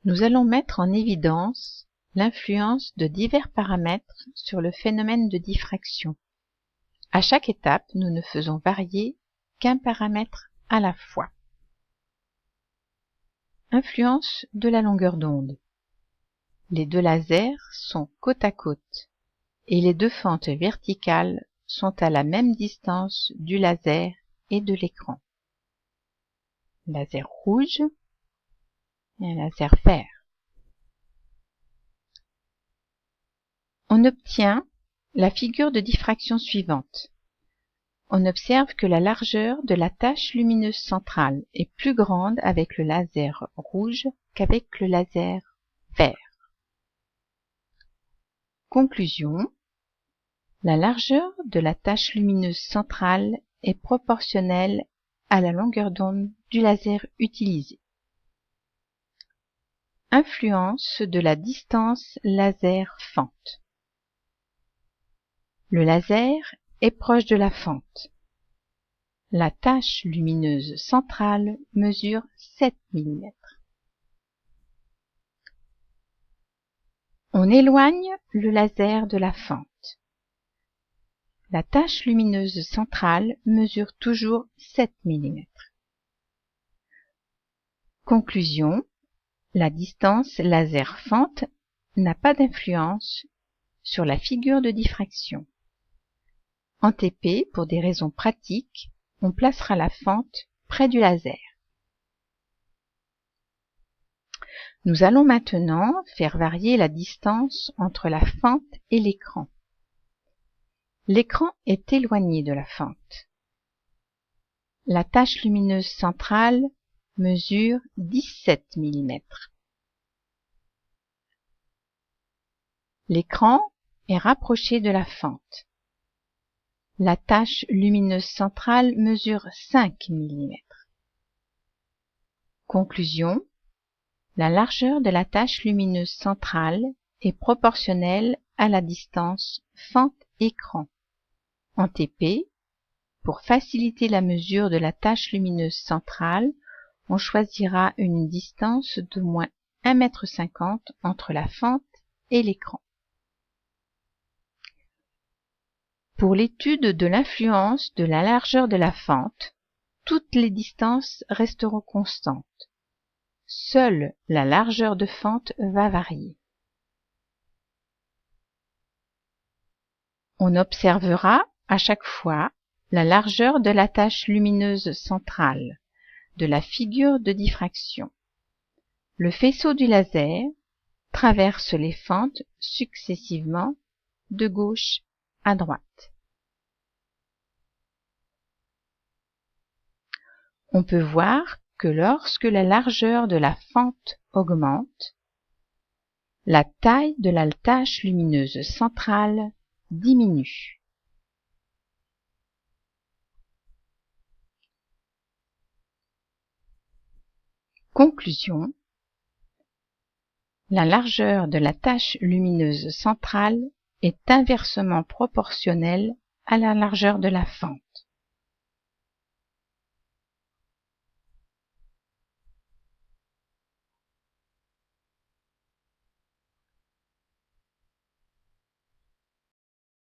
Nous allons mettre en évidence l'influence de divers paramètres sur le phénomène de diffraction. À chaque étape, nous ne faisons varier qu'un paramètre à la fois. Influence de la longueur d'onde. Les deux lasers sont côte à côte et les deux fentes verticales sont à la même distance du laser et de l'écran. Laser rouge et un laser vert. On obtient la figure de diffraction suivante. On observe que la largeur de la tache lumineuse centrale est plus grande avec le laser rouge qu'avec le laser vert. Conclusion. La largeur de la tache lumineuse centrale est proportionnelle à la longueur d'onde du laser utilisé. Influence de la distance laser-fente. Le laser est proche de la fente. La tache lumineuse centrale mesure 7 mm. On éloigne le laser de la fente. La tache lumineuse centrale mesure toujours 7 mm. Conclusion. La distance laser-fente n'a pas d'influence sur la figure de diffraction. En TP, pour des raisons pratiques, on placera la fente près du laser. Nous allons maintenant faire varier la distance entre la fente et l'écran. L'écran est éloigné de la fente. La tache lumineuse centrale mesure 17 mm. L'écran est rapproché de la fente. La tache lumineuse centrale mesure 5 mm. Conclusion. La largeur de la tache lumineuse centrale est proportionnelle à la distance fente-écran. En TP, pour faciliter la mesure de la tache lumineuse centrale, on choisira une distance d'au moins 1,50 m entre la fente et l'écran. Pour l'étude de l'influence de la largeur de la fente, toutes les distances resteront constantes. Seule la largeur de fente va varier. On observera à chaque fois la largeur de la tache lumineuse centrale de la figure de diffraction. Le faisceau du laser traverse les fentes successivement de gauche à droite. On peut voir que lorsque la largeur de la fente augmente, la taille de la tache lumineuse centrale diminue. Conclusion. La largeur de la tache lumineuse centrale est inversement proportionnelle à la largeur de la fente.